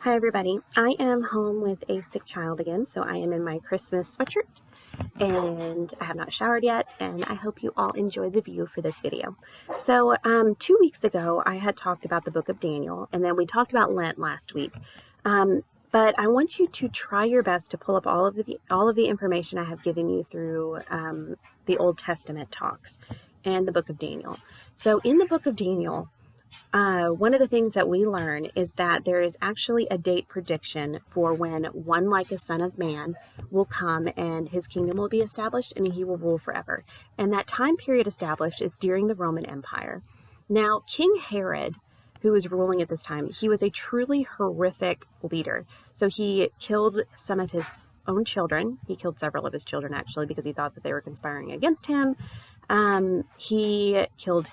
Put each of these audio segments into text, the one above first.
Hi everybody, I am home with a sick child again, so I am in my Christmas sweatshirt and I have not showered yet, and I hope you all enjoy the view for this video. So 2 weeks ago I had talked about the book of Daniel, and then we talked about Lent last week. But I want you to try your best to pull up all of the information I have given you through the Old Testament talks and the book of Daniel. So in the book of Daniel, one of the things that we learn is that there is actually a date prediction for when one like a son of man will come and his kingdom will be established and he will rule forever. And that time period established is during the Roman Empire. Now, King Herod, who was ruling at this time, he was a truly horrific leader. So he killed some of his own children. He killed several of his children, actually, because he thought that they were conspiring against him. He killed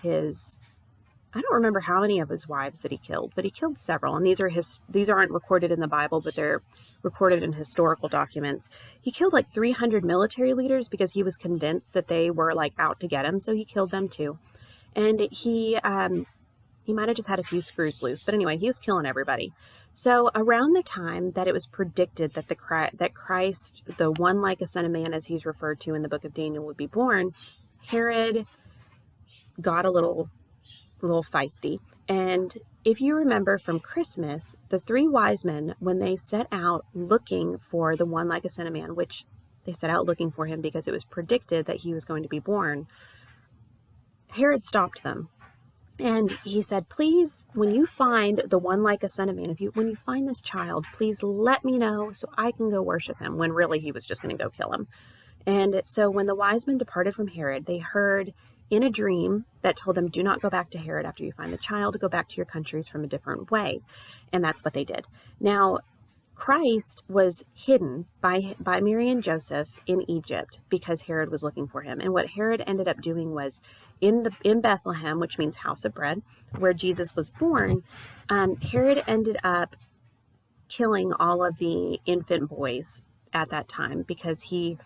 I don't remember how many of his wives that he killed, but he killed several. And these aren't recorded in the Bible, but they're recorded in historical documents. He killed like 300 military leaders because he was convinced that they were like out to get him. So he killed them too. And he might have just had a few screws loose, but anyway, he was killing everybody. So around the time that it was predicted that that Christ, the one like a son of man, as he's referred to in the book of Daniel, would be born, Herod got a little feisty. And if you remember from Christmas, the three wise men, when they set out looking for the one like a son of man, which they set out looking for him because it was predicted that he was going to be born, Herod stopped them. And he said, please, when you find the one like a son of man, when you find this child, please let me know so I can go worship him, when really he was just going to go kill him. And so when the wise men departed from Herod, they heard in a dream that told them, do not go back to Herod after you find the child, go back to your countries from a different way. And that's what they did. Now, Christ was hidden by Mary and Joseph in Egypt because Herod was looking for him. And what Herod ended up doing was in Bethlehem, which means house of bread, where Jesus was born, Herod ended up killing all of the infant boys at that time because he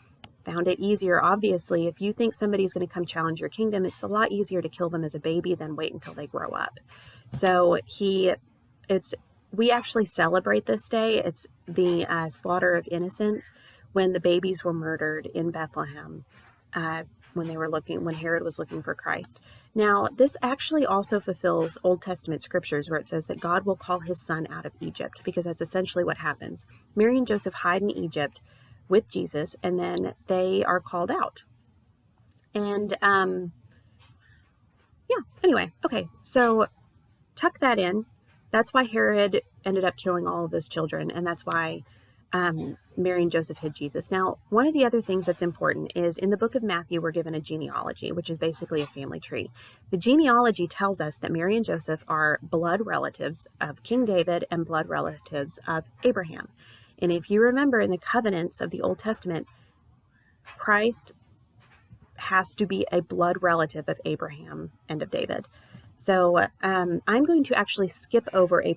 found it easier. Obviously, if you think somebody's going to come challenge your kingdom, it's a lot easier to kill them as a baby than wait until they grow up. So we actually celebrate this day. It's the slaughter of innocents, when the babies were murdered in Bethlehem when Herod was looking for Christ. Now, this actually also fulfills Old Testament scriptures where it says that God will call his son out of Egypt, because that's essentially what happens. Mary and Joseph hide in Egypt with Jesus, and then they are called out. And anyway, okay, so tuck that in. That's why Herod ended up killing all of those children, and that's why Mary and Joseph hid Jesus. Now, one of the other things that's important is in the book of Matthew, we're given a genealogy, which is basically a family tree. The genealogy tells us that Mary and Joseph are blood relatives of King David and blood relatives of Abraham. And if you remember in the covenants of the Old Testament, Christ has to be a blood relative of Abraham and of David. So I'm going to actually skip over a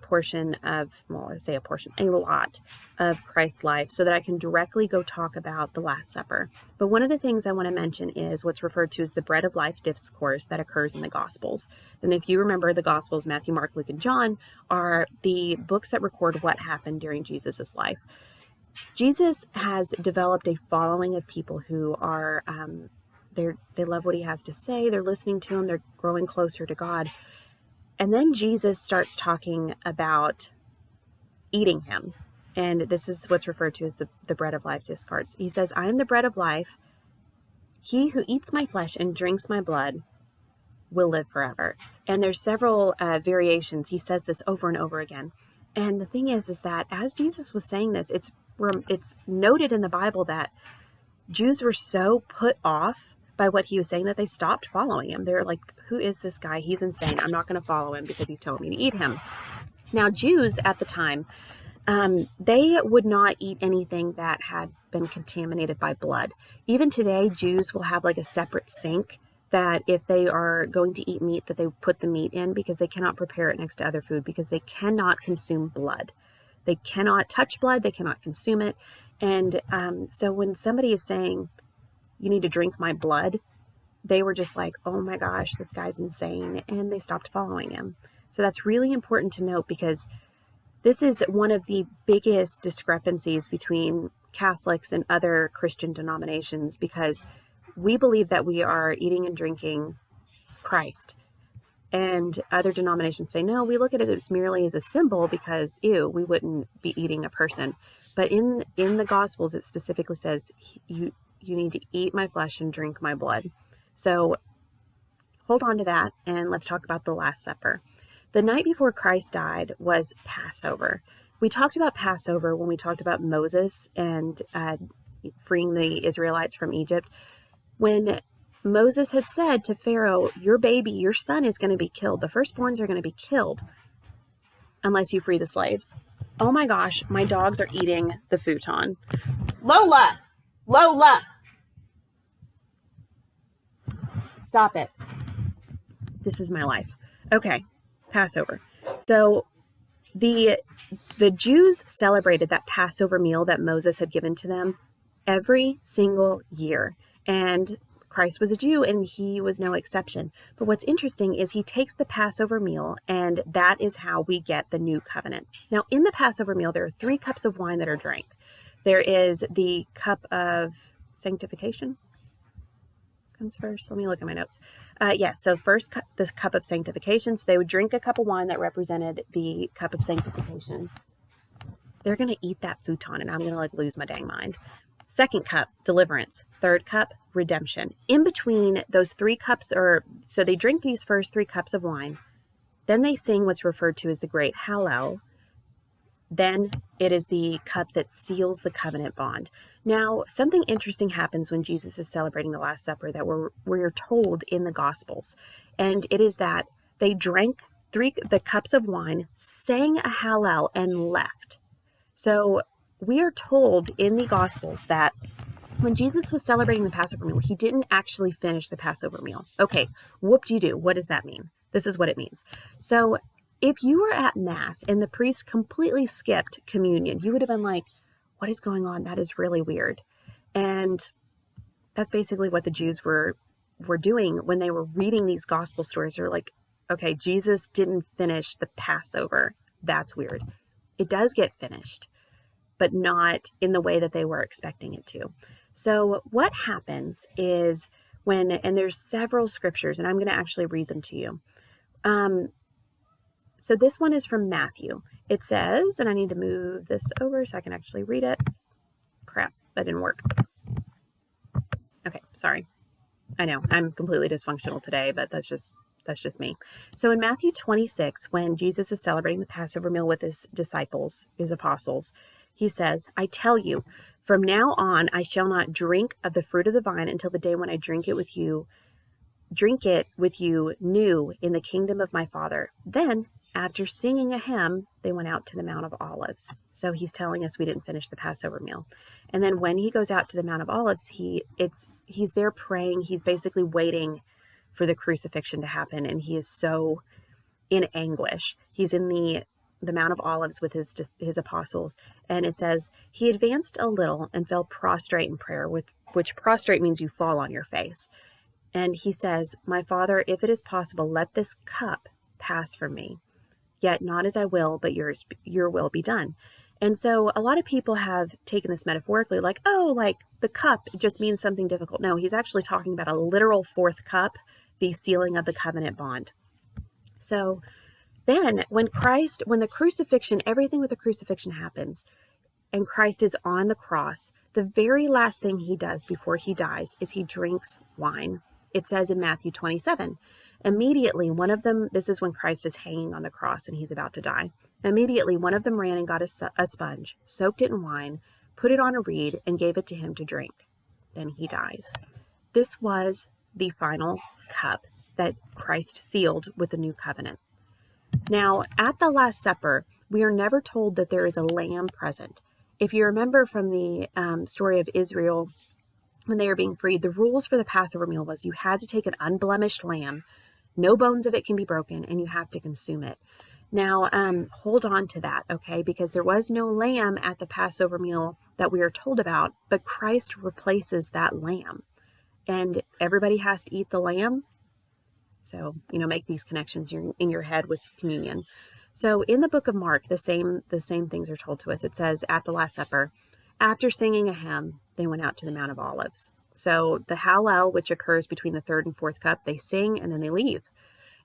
lot of Christ's life so that I can directly go talk about the Last Supper. But one of the things I want to mention is what's referred to as the Bread of Life discourse that occurs in the Gospels. And if you remember, the Gospels, Matthew, Mark, Luke, and John, are the books that record what happened during Jesus' life. Jesus has developed a following of people who are they love what he has to say. They're listening to him. They're growing closer to God. And then Jesus starts talking about eating him. And this is what's referred to as the bread of life discourse. He says, I am the bread of life. He who eats my flesh and drinks my blood will live forever. And there's several variations. He says this over and over again. And the thing is that as Jesus was saying this, it's noted in the Bible that Jews were so put off by what he was saying that they stopped following him. They're like, who is this guy? He's insane. I'm not going to follow him because he's telling me to eat him. Now, Jews at the time, they would not eat anything that had been contaminated by blood. Even today, Jews will have like a separate sink that if they are going to eat meat, that they put the meat in, because they cannot prepare it next to other food, because they cannot consume blood. They cannot touch blood. They cannot consume it. And so when somebody is saying, you need to drink my blood, they were just like, oh my gosh, this guy's insane. And they stopped following him. So that's really important to note, because This is one of the biggest discrepancies between Catholics and other Christian denominations, because we believe that we are eating and drinking Christ. And other denominations say, no, we look at it as merely as a symbol because, ew, we wouldn't be eating a person. But in the Gospels, it specifically says, you need to eat my flesh and drink my blood. So hold on to that, and let's talk about the Last Supper. The night before Christ died was Passover. We talked about Passover when we talked about Moses and freeing the Israelites from Egypt. When Moses had said to Pharaoh, your baby, your son is going to be killed. The firstborns are going to be killed unless you free the slaves. Oh my gosh, my dogs are eating the futon. Lola! Lola! Stop it. This is my life. Okay, Passover. So the Jews celebrated that Passover meal that Moses had given to them every single year. And Christ was a Jew, and he was no exception. But what's interesting is he takes the Passover meal, and that is how we get the new covenant. Now, in the Passover meal, there are 3 cups of wine that are drank. There is the cup of sanctification. Comes first. Let me look at my notes. So first, the cup of sanctification. So they would drink a cup of wine that represented the cup of sanctification. They're going to eat that futon, and I'm going to lose my dang mind. Second cup, deliverance. Third cup, redemption. In between those 3 cups, so they drink these first 3 cups of wine. Then they sing what's referred to as the great Hallel. Then it is the cup that seals the covenant bond. Now, something interesting happens when Jesus is celebrating the Last Supper that we're told in the Gospels. And it is that they drank the cups of wine, sang a Hallel, and left. So we are told in the Gospels that when Jesus was celebrating the Passover meal, he didn't actually finish the Passover meal. Okay, whoop-de-doo. What does that mean? This is what it means. So if you were at Mass and the priest completely skipped communion, you would have been like, what is going on? That is really weird. And that's basically what the Jews were doing when they were reading these gospel stories. They're like, okay, Jesus didn't finish the Passover. That's weird. It does get finished, but not in the way that they were expecting it to. So what happens is and there's several scriptures, and I'm going to actually read them to you. So this one is from Matthew. It says, and I need to move this over so I can actually read it. Crap, that didn't work. Okay, sorry. I know, I'm completely dysfunctional today, but that's just me. So in Matthew 26, when Jesus is celebrating the Passover meal with his disciples, his apostles, he says, I tell you, from now on, I shall not drink of the fruit of the vine until the day when I drink it with you new in the kingdom of my Father. Then, after singing a hymn, they went out to the Mount of Olives. So he's telling us we didn't finish the Passover meal. And then when he goes out to the Mount of Olives, he's there praying. He's basically waiting for the crucifixion to happen, and he is so in anguish. He's in the Mount of Olives with his apostles, and it says he advanced a little and fell prostrate in prayer, which prostrate means you fall on your face. And he says, my Father, if it is possible, let this cup pass from me. Yet not as I will, but your will be done. And so a lot of people have taken this metaphorically, like, oh, like the cup just means something difficult. No, he's actually talking about a literal 4th cup, the sealing of the covenant bond. So then when the crucifixion, everything with the crucifixion happens, and Christ is on the cross, the very last thing he does before he dies is he drinks wine. It says in Matthew 27, immediately one of them, this is when Christ is hanging on the cross and he's about to die. Immediately one of them ran and got a sponge, soaked it in wine, put it on a reed, and gave it to him to drink. Then he dies. This was the final cup that Christ sealed with the new covenant. Now, at the Last Supper, we are never told that there is a lamb present. If you remember from the story of Israel, when they were being freed, the rules for the Passover meal was you had to take an unblemished lamb, no bones of it can be broken, and you have to consume it. Now, hold on to that, okay? Because there was no lamb at the Passover meal that we are told about, but Christ replaces that lamb. And everybody has to eat the lamb. So, make these connections in your head with communion. So in the book of Mark, the same things are told to us. It says at the Last Supper, after singing a hymn, they went out to the Mount of Olives. So the Hallel, which occurs between the third and fourth cup, they sing and then they leave.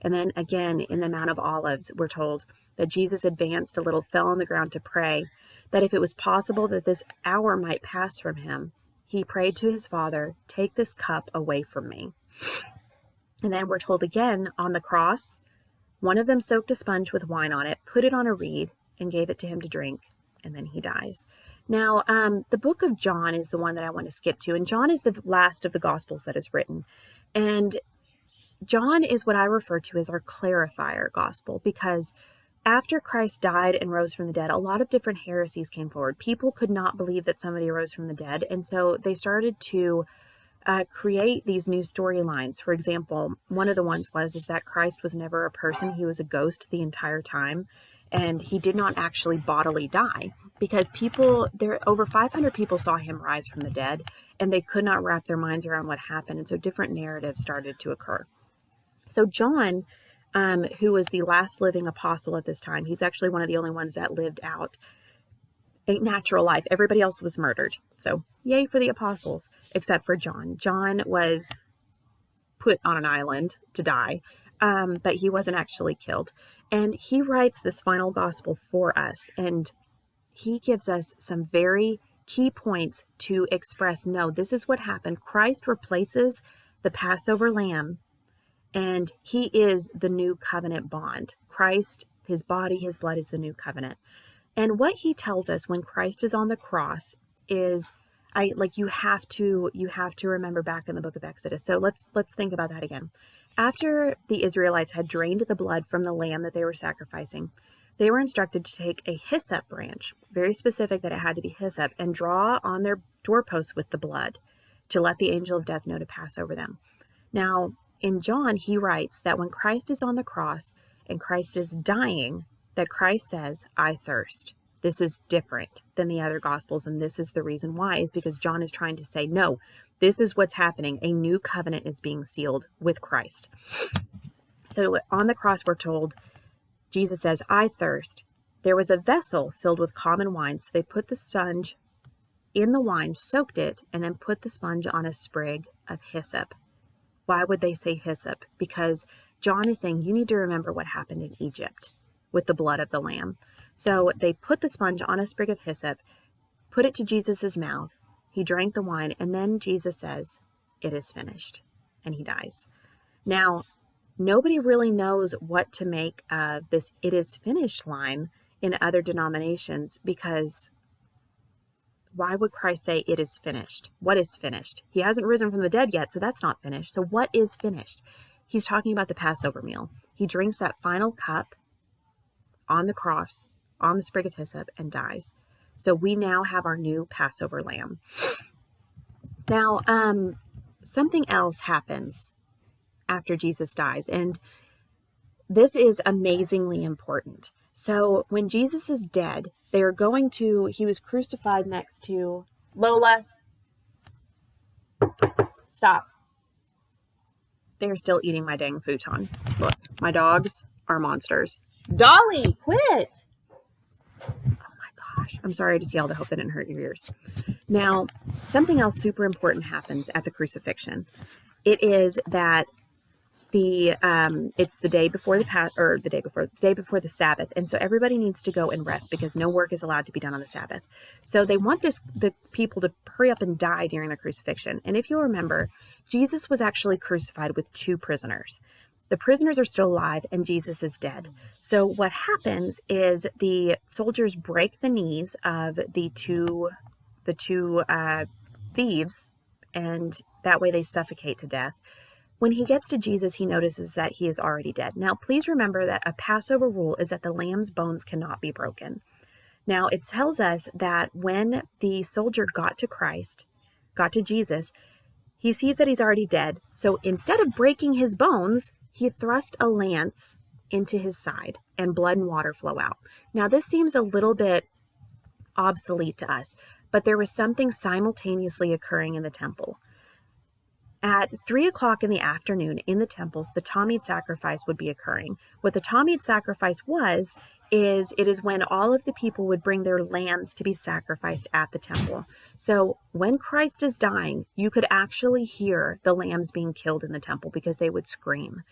And then again, in the Mount of Olives, we're told that Jesus advanced a little, fell on the ground to pray, that if it was possible that this hour might pass from him, he prayed to his Father, take this cup away from me. And then we're told again on the cross, one of them soaked a sponge with wine on it, put it on a reed, and gave it to him to drink, and then he dies. Now, the book of John is the one that I want to skip to, and John is the last of the Gospels that is written. And John is what I refer to as our clarifier gospel, because after Christ died and rose from the dead, a lot of different heresies came forward. People could not believe that somebody arose from the dead, and so they started to create these new storylines. For example, one of the ones is that Christ was never a person. He was a ghost the entire time, and he did not actually bodily die, because over 500 people saw him rise from the dead, and they could not wrap their minds around what happened, and so different narratives started to occur. So John, who was the last living apostle at this time, he's actually one of the only ones that lived out a natural life. Everybody else was murdered. So yay for the apostles, except for John. John was put on an island to die, but he wasn't actually killed. And he writes this final gospel for us, and he gives us some very key points to express, no, this is what happened. Christ replaces the Passover lamb, and he is the new covenant bond. Christ, his body, his blood is the new covenant. And what he tells us when Christ is on the cross is, you have to remember back in the book of Exodus. So let's think about that again. After the Israelites had drained the blood from the lamb that they were sacrificing, they were instructed to take a hyssop branch, very specific that it had to be hyssop, and draw on their doorposts with the blood to let the angel of death know to pass over them. Now, in John, he writes that when Christ is on the cross and Christ is dying, that Christ says, I thirst. This is different than the other gospels, and this is the reason why, is because John is trying to say, no, this is what's happening. A new covenant is being sealed with Christ. So on the cross, we're told, Jesus says, I thirst. There was a vessel filled with common wine, so they put the sponge in the wine, soaked it, and then put the sponge on a sprig of hyssop. Why would they say hyssop? Because John is saying you need to remember what happened in Egypt with the blood of the lamb. So they put the sponge on a sprig of hyssop, put it to Jesus's mouth. He drank the wine, and then Jesus says, it is finished, and he dies. Now, nobody really knows what to make of this it is finished line in other denominations, because why would Christ say it is finished? What is finished? He hasn't risen from the dead yet, so that's not finished. So what is finished? He's talking about the Passover meal. He drinks that final cup on the cross, on the sprig of hyssop, and dies. So we now have our new Passover lamb. Now, something else happens after Jesus dies, and this is amazingly important. So when Jesus is dead, he was crucified next to Lola. Stop. They're still eating my dang futon. Look, my dogs are monsters. Dolly, quit! Oh my gosh. I'm sorry I just yelled. I hope that didn't hurt your ears. Now, something else super important happens at the crucifixion. It is that it's the day before the day before the Sabbath, and so everybody needs to go and rest because no work is allowed to be done on the Sabbath. So they want the people to hurry up and die during the crucifixion. And if you'll remember, Jesus was actually crucified with 2 prisoners. The prisoners are still alive and Jesus is dead. So what happens is the soldiers break the knees of the two thieves, and that way they suffocate to death. When he gets to Jesus, he notices that he is already dead. Now, please remember that a Passover rule is that the lamb's bones cannot be broken. Now, it tells us that when the soldier got to Jesus, he sees that he's already dead. So instead of breaking his bones, he thrust a lance into his side and blood and water flow out. Now, this seems a little bit obsolete to us, but there was something simultaneously occurring in the temple. At 3 o'clock in the afternoon in the temples, the Tamid sacrifice would be occurring. What the Tamid sacrifice is it is when all of the people would bring their lambs to be sacrificed at the temple. So when Christ is dying, you could actually hear the lambs being killed in the temple because they would scream.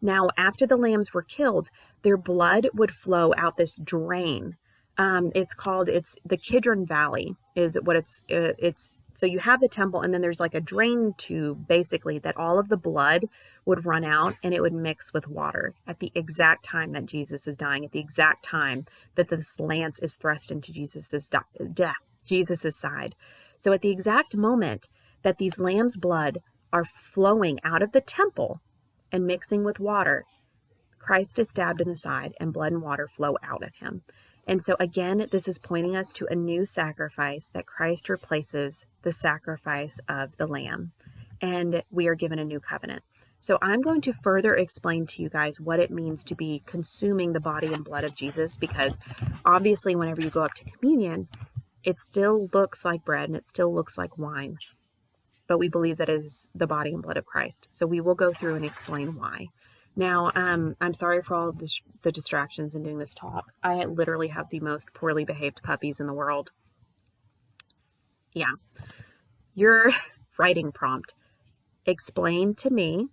Now, after the lambs were killed, their blood would flow out this drain. It's the Kidron Valley is what it's. So you have the temple, and then there's like a drain tube, basically, that all of the blood would run out, and it would mix with water at the exact time that Jesus is dying, at the exact time that this lance is thrust into Jesus's side. So at the exact moment that these lambs' blood are flowing out of the temple and mixing with water, Christ is stabbed in the side, and blood and water flow out of him. And so again, this is pointing us to a new sacrifice, that Christ replaces the sacrifice of the lamb, and we are given a new covenant. So I'm going to further explain to you guys what it means to be consuming the body and blood of Jesus, because obviously whenever you go up to communion, it still looks like bread and it still looks like wine, but we believe that it is the body and blood of Christ. So we will go through and explain why. Now, I'm sorry for all of the distractions in doing this talk. I literally have the most poorly behaved puppies in the world. Yeah. Your writing prompt: explain to me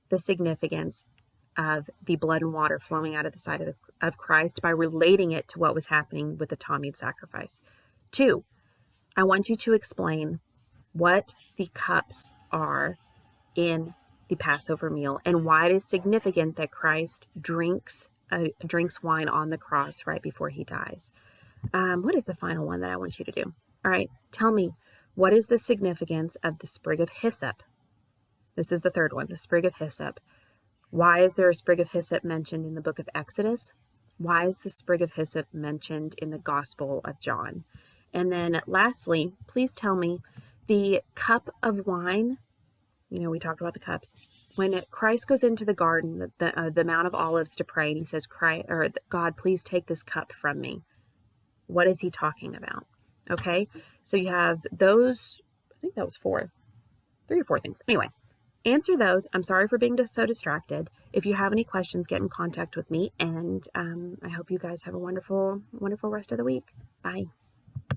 the significance of the blood and water flowing out of the side of Christ by relating it to what was happening with the Tamid sacrifice. 2, I want you to explain what the cups are in the Passover meal and why it is significant that Christ drinks wine on the cross right before he dies. What is the final one that I want you to do? All right, tell me, what is the significance of the sprig of hyssop? This is the third one, the sprig of hyssop. Why is there a sprig of hyssop mentioned in the book of Exodus? Why is the sprig of hyssop mentioned in the Gospel of John? And then lastly, please tell me, the cup of wine, we talked about the cups. When Christ goes into the garden, the Mount of Olives, to pray, and he says, God, please take this cup from me. What is he talking about? Okay, so you have those, I think that was 3 or 4 things. Anyway, answer those. I'm sorry for being so distracted. If you have any questions, get in contact with me, and I hope you guys have a wonderful, wonderful rest of the week. Bye.